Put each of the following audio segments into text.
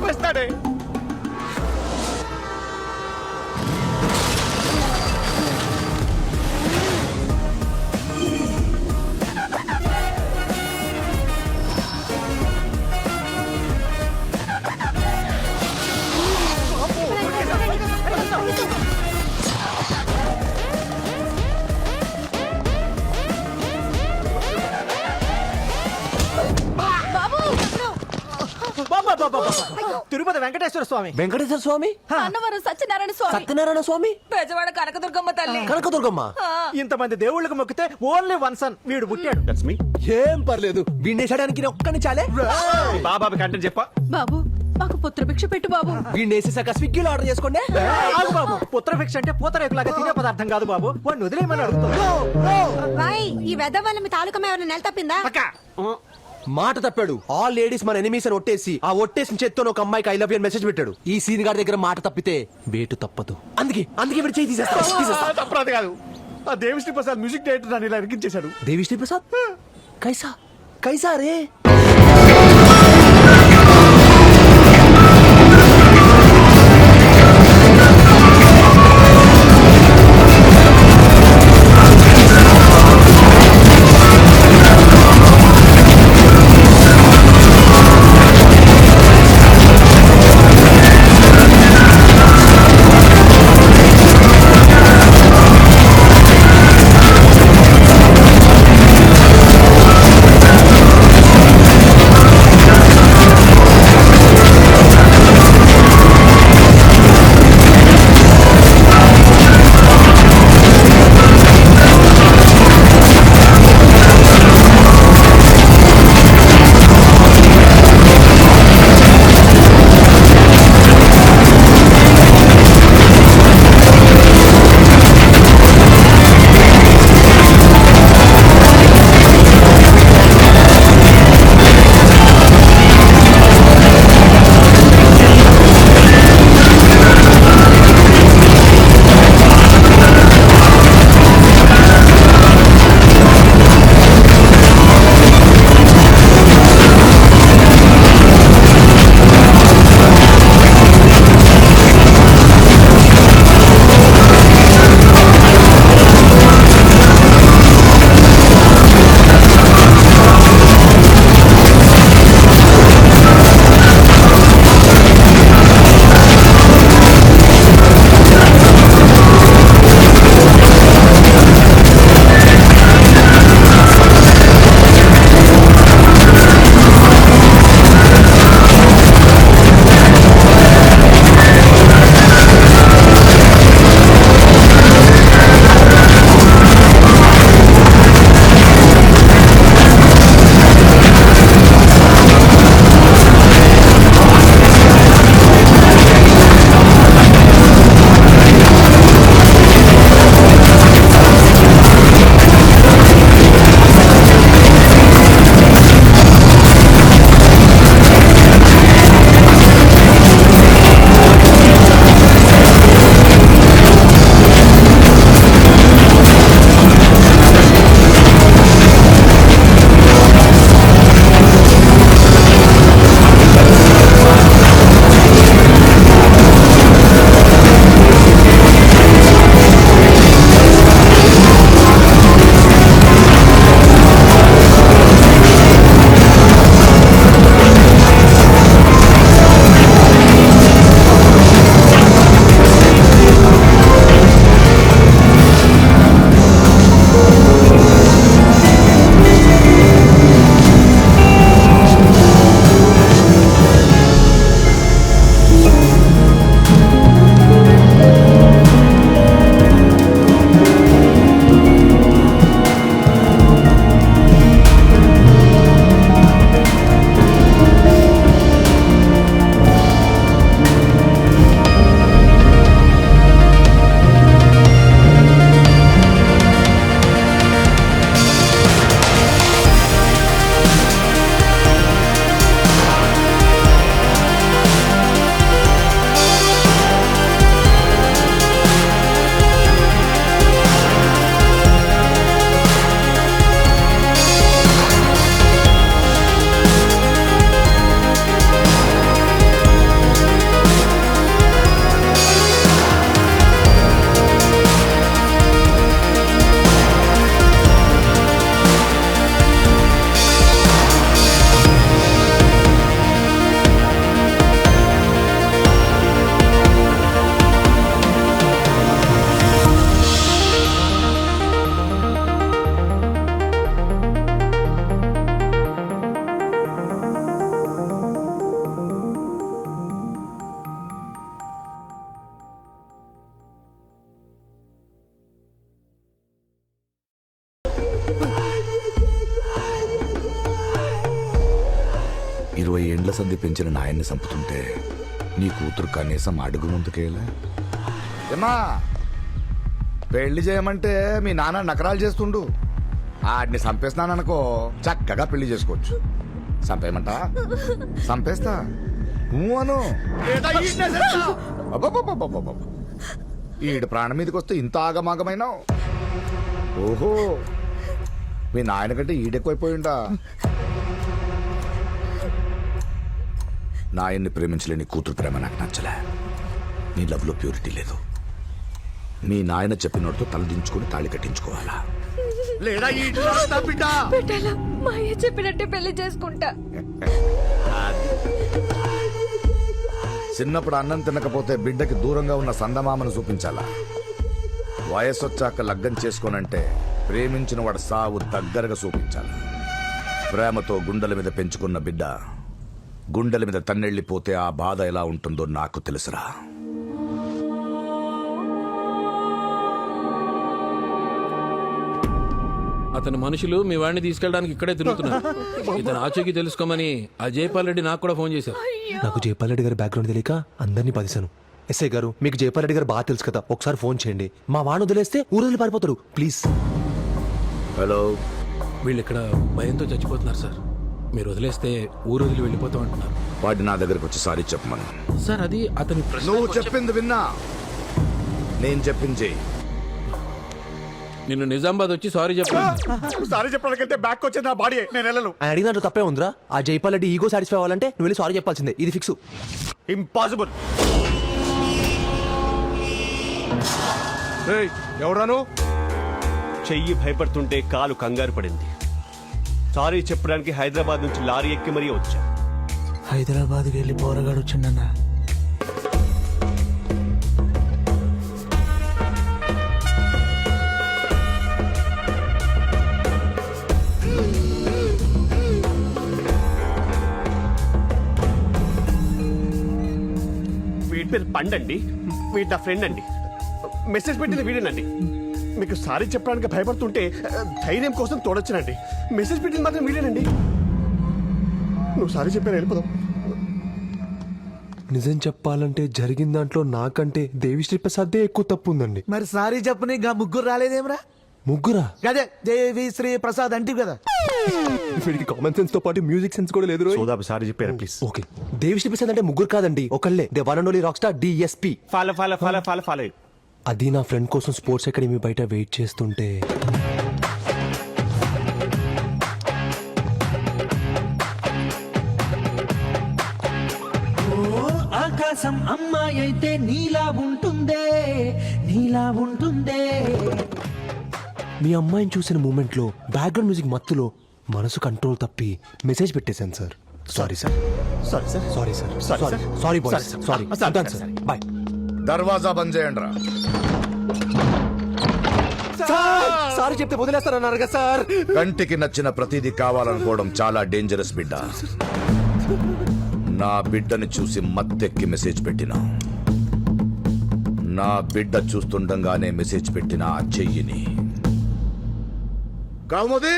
చంపేస్తాడే. తిరుపతి వెంకటేశ్వర స్వామి. వెంకటేశ్వర స్వామి, అన్నవరం సత్యనారాయణ స్వామి, సత్యనారాయణ స్వామి, బెజవాడ కనకదుర్గమ్మ తల్లి. కనకదుర్గమ్మ. ఇంతమంది దేవుళ్ళకి మొక్కితే ఓన్లీ వన్ సన్ వీడు పుట్టాడు. That's me. ఏం పర్లేదు, వీణేసడానికి ఒక్కని చాలే. బాబాకి కంటెంట్ చెప్పా. బాబు మాకు పుత్రభిక్ష పెట్టు బాబు. వీణేసేసాక స్విగ్గీలో ఆర్డర్ చేసుకోండి. ఆగు బాబు, పుత్రభిక్ష అంటే పూతరేకులాగా తినే పదార్థం కాదు బాబు. వాడిని వదిలేయమని అడుగుతాడు. బాయ్ ఈ వెద వల్ల మీ తాలూకా ఎవరైనా నెల తప్పిందా? మాట తప్పాడు. ఆల్ లేడీస్ మన ఎనిమీస్ అని ఒట్టేసి ఆ ఒట్టేసిన చేత్తో ఒక అమ్మాయికి ఐ లవ్ యూ మెసేజ్ పెట్టాడు. ఈ సీన్ గారి దగ్గర మాట తప్పితే వేటు తప్పదు. అందుకే వీడు చేయి తీసేస్తా. తప్పరాదు కాదు. ఆ దేవిశ్రీ ప్రసాద్ మ్యూజిక్ డైరెక్టర్ నన్ను ఇలా ఇరికించేశాడు. దేవిశ్రీ ప్రసాద్ కైసా కైసా రే. ఏండ్ల సంధి పెంచిన నాయన్ని చంపుతుంటే నీ కూతురు కనీసం అడుగు ముందుకేలా ఏమా పెళ్లి చేయమంటే మీ నాన్న నకరాలు చేస్తుండు. ఆడిని చంపేస్తున్నాననుకో చక్కగా పెళ్లి చేసుకోవచ్చు. చంపేయమంటా? చంపేస్తా అను. అబ్బబ్బబ్బబ్బబ్బబ్బ. ఈడు ప్రాణం మీదకి వస్తే ఇంత ఆగమాగమైనావు. ఓహో, మీ నాయన కంటే ఈడెక్కువైపోయిందా? నాయన్ని ప్రేమించలేని కూతురు ప్రేమ నాకు నచ్చలే. నీ లవ్ లో ప్యూరిటీ లేదు. మీ నాయన చెప్పినోడితో తలదించుకుని తాళి కట్టించుకోవాలా? లేడా ఈ ఇంట్లో నా బిడ్డ పెట్టాలా మా అయ్య చెప్పినట్టే పెళ్లి చేసుకుంటా. చిన్నప్పుడు అన్నం తినకపోతే బిడ్డకి దూరంగా ఉన్న సందమామను చూపించాలా? వయసు వచ్చాక లగ్గం చేసుకోనంటే ప్రేమించిన వాడు సావు దగ్గరగా చూపించాలి. ప్రేమతో గుండెల మీద పెంచుకున్న బిడ్డ గుండెల మీద తన్నెళ్ళిపోతే ఆ బాధ ఎలా ఉంటుందో నాకు తెలుసురా. అతని మనుషులు మీ వాడిని తీసుకెళ్ళడానికి ఇక్కడే తిరుగుతున్నారు. ఇతను ఆచూకీ తెలుసుకోమని ఆ జయపాల్ రెడ్డి నాకు కూడా ఫోన్ చేశారు. నాకు జయపాల్ రెడ్డి గారి బ్యాక్గ్రౌండ్ తెలియక అందరినీ పదిశాను. ఎస్ఐ గారు, మీకు జయపాల్ రెడ్డి గారు బాగా తెలుసు కదా, ఒకసారి ఫోన్ చేయండి. మా వాడిని వదిలేస్తే ఊరు పారిపోతాడు, ప్లీజ్. హలో, వీళ్ళు ఇక్కడ భయంతో చచ్చిపోతున్నారు సార్. మీరు వదిలేస్తే ఊరు వదిలి వెళ్ళిపోతాం అంటున్నారు. వాడి నా దగ్గరకు వచ్చి సారీ చెప్పమను. సార్ అది అతని ప్రశ్న. నువ్వు చెప్పింది విన్నా, నేను చెప్పింది చెయ్యి. నిన్ను నిజామాబాద్ వచ్చి సారీ చెప్పాను. సారీ చెప్పడానికంటే బ్యాక్ వచ్చేది నా బాడీ. నేను వెళ్ళను. ఆయన అడిగినట్టు తప్పే ఉందిరా. ఆ జైపాల్ రెడ్డి ఈగో సాటిస్ఫై అవ్వాలంటే నువ్వు వెళ్ళి సారీ చెప్పాల్సిందే. ఇది ఫిక్స్. ఇంపాసిబుల్. ఎవరాను? చెయ్యి భయపడుతుంటే కాలు కంగారు పడింది. సారీ చెప్పడానికి హైదరాబాద్ నుంచి లారీ ఎక్కి మరీ వచ్చా. హైదరాబాద్కి వెళ్ళి పోరగాడు వచ్చిండన్నా. వీడి పేరు పండండి. వీడి నా ఫ్రెండ్ అండి. మెసేజ్ పెట్టింది వీడేనండి. మీకు సారీ చెప్పడానికి భయపడుతుంటే ధైర్యం కోసం తోడొచ్చానండి. మెసేజ్ పెట్టింది మాత్రం వీడేనండి. నువ్వు సారీ చెప్పాను, వెళ్ళిపోదాం. నిజం చెప్పాలంటే జరిగిన దాంట్లో నాకంటే దేవిశ్రీ ప్రసాద్దే ఎక్కువ తప్పు ఉందండి. మరి సారీ చెప్పని గా ముగ్గురు రాలేదేమ్రా? ముగ్గురా? అదే దేవి శ్రీ ప్రసాద్ అంటే కదా. వీడికి కామన్ సెన్స్ తో పాటు మ్యూజిక్ సెన్స్ కూడా లేదు. సోదాపు సారీ చెప్పారు ప్లీజ్. ఓకే, దేవిశ్రీ ప్రసాద్ అంటే ముగ్గురు కాదండి, ఒకళ్ళే. They one and only rock star DSP. Follow follow follow follow follow. అది నా ఫ్రెండ్ కోసం స్పోర్ట్స్ అకాడమీ బయట వెయిట్ చేస్తుంటే ఆకాశం అమ్మాయి అయితే నీలా ఉంటుందే, నీలా ఉంటుందే. మీ అమ్మాయిని చూసిన మూమెంట్ లో బ్యాక్గ్రౌండ్ మ్యూజిక్ మత్తులో మనసు కంట్రోల్ తప్పి మెసేజ్ పెట్టేశాను sir. Sorry sir. Sorry sir. Sorry sir. Sorry sorry. Sir. Sorry bye. Sorry sir. Sorry. Sorry ఉంటాను సార్. సార్. బాయ్. దర్వాజా బంద్ చేయండి రా. సారీ చెప్తే వదిలేస్తారన్నారు కదా సార్. కంటికి నచ్చిన ప్రతిదీ కావాలనుకోవడం చాలా డేంజరస్ బిడ్డ. నా బిడ్డని చూసి మత్తెక్కి మెసేజ్ పెట్టినా, నా బిడ్డ చూస్తుండగానే మెసేజ్ పెట్టిన ఆ చెయ్యిని కౌముది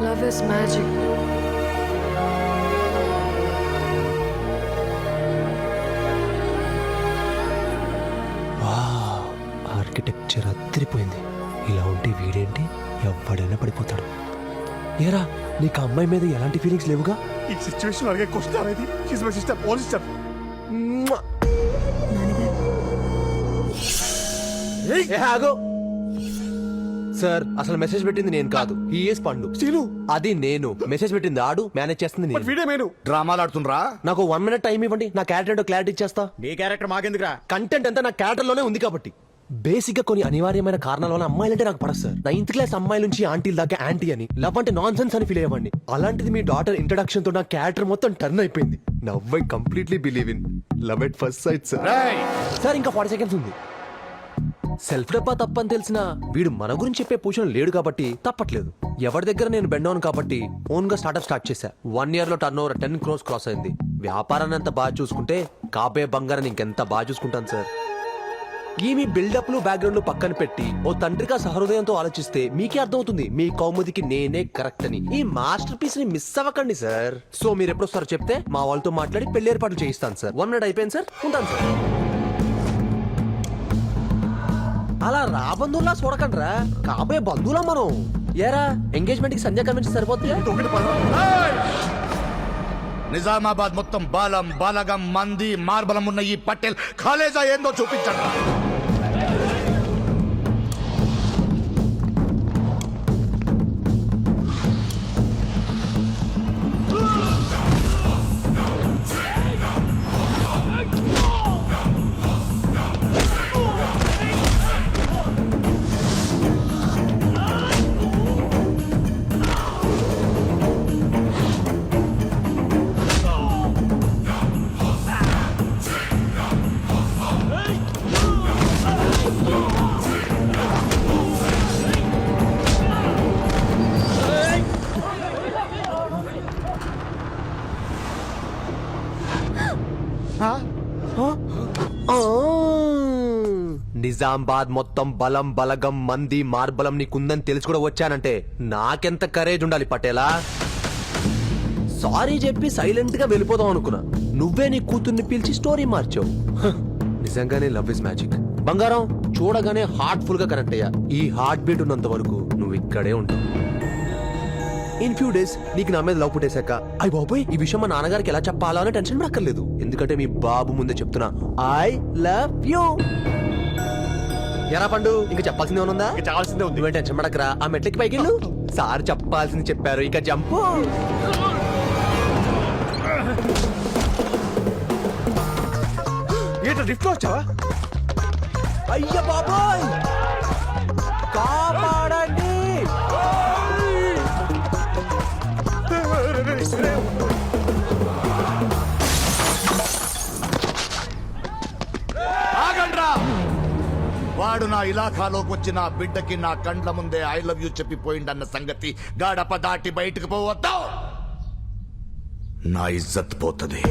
Love is magic. ఆర్కిటెక్చర్ అదిరిపోయింది. ఇలా ఉంటే వీడేంటి ఎవడైనా పడిపోతాడు. ఏరా, నీకు ఆ అమ్మాయి మీద ఎలాంటి ఫీలింగ్స్ లేవుగా? ఈ సిచ్యువేషన్ అడిగే క్వశ్చన్ అనేది she's my sister, own sister. Sir, అసలు మెసేజ్ పెట్టింది నేను కాదు, ఈఎస్ పండు. సీను, అది నేను. మెసేజ్ పెట్టింది ఆడు, మేనేజ్ చేస్తుంది బట్ నేను. వీడే మేను. డ్రామాలు ఆడుతుండ్రా? నాకు 1 minute టైం ఇవ్వండి, నా క్యారెక్టర్ ఏంటో క్లారిటీ ఇచ్చేస్తా. నీ క్యారెక్టర్ మాకెందుకురా? కంటెంట్ అంతా నా క్యారెక్టర్ లోనే ఉంది కాబట్టి. బేసిక్ గా కొన్ని అనివార్యమైన కారణాల వల్ల అమ్మాయిలంటే నాకు పడదు సార్. 9th క్లాస్ అమ్మాయిల నుంచి ఆంటీల దాకా యాంటీ అని, లవ్ అంటే నాన్ సెన్స్ అని ఫీల్ అయ్యేవాడిని. అలాంటిది మీ డాటర్ ఇంట్రడక్షన్ తో నా క్యారెక్టర్ మొత్తం టర్న్ అయిపోయింది. Now I completely believe in love at first sight sir. రేయ్, సార్ ఇంకా 40 సెకండ్స్ ఉంది. సెల్ఫ్ డబ్బా తప్పని తెలిసిన వీడు మన గురించి చెప్పే పొజిషన్ లేడు కాబట్టి తప్పట్లేదు. ఎవరి దగ్గర నేను బెండ్ అవును కాబట్టి ఓన్ గా స్టార్ట్ చేశా. 1 year లో టర్న్ ఓవర్ 10 crores క్రాస్ అయింది. వ్యాపారాన్ని ఎంత బాగా చూసుకుంటే కాబోయే బంగారాన్ని ఇంకెంత బాగా చూసుకుంటాను సార్. ఈ మీ బిల్డప్లు బ్యాక్గ్రౌండ్లు పక్కన పెట్టి ఓ తండ్రిగా సహృదయంతో ఆలోచిస్తే మీకే అర్థమవుతుంది మీ కౌముదికి నేనే కరెక్ట్ అని. ఈ మాస్టర్ పీస్ ని మిస్ అవ్వకండి సార్. సో మీరు ఎప్పుడు వస్తారో చెప్తే మా వాళ్ళతో మాట్లాడి పెళ్లి ఏర్పాట్లు చేయిస్తాను సార్. 1 minute అయిపోయింది సార్, ఉంటాను సార్. అలా రా బంధువులా చూడకండి రా, కాబోయే బంధువులా మనం. ఏరా ఎంగేజ్మెంట్ కి సంధ్యా కన్వెన్షన్ సరిపోతుందా? నిజామాబాద్ మొత్తం బాలం బాలగం మంది మార్బలం ఉన్న ఈ పటేల్ కాలేజా ఏందో చూపించండి. నిజామాబాద్ మొత్తం బలం బలగం మంది మార్బలం నీకుందని తెలిసి కూడా వచ్చానంటే నాకెంత కరేజ్ ఉండాలి పటేలా. సారీ చెప్పి సైలెంట్ గా వెళ్ళిపోదాం అనుకున్నా, నువ్వే నీ కూతుర్ని పిలిచి స్టోరీ మార్చావు. హ, నిజంగానే లవ్ ఇస్ మ్యాజిక్. బంగారం చూడగానే హార్ట్ఫుల్ గా కనెక్ట్ అయ్యా. ఈ హార్ట్ బీట్ ఉన్నంత వరకు నువ్వు ఇక్కడే ఉంటావు. ఇన్ ఫ్యూ డేస్ నీకు నా మీద లవ్ పుట్టేశాక అయ్య బాబోయ్ ఈ విషయం మా నాన్నగారికి ఎలా చెప్పాలా అని టెన్షన్ పడక్కర్లేదు. ఎందుకంటే మీ బాబు ముందే చెప్తున్నా ఐ లవ్ యూ. ఎరా పండు ఇంకా చెప్పాల్సింది ఏమనుందా? ఇంకా చాలాసిందే ఉంది. నువ్వే టెన్షన్ పడకరా, ఆ మెట్లకి పైకి వెళ్ళు. సార్ చెప్పాల్సింది చెప్పారు, ఇక జంపు. ఏంటో లిఫ్ట్ లో వచ్చావా? అయ్య బాబోయ్ కాపాడండి. ఆగండ్రా! వాడు నా ఇలాఖాలోకి వచ్చి నా బిడ్డకి నా కండ్ల ముందే ఐ లవ్ యూ చెప్పిపోయిందన్న సంగతి గడప దాటి బయటకు పోవద్దు. నా ఇజ్జత్ పోతుంది.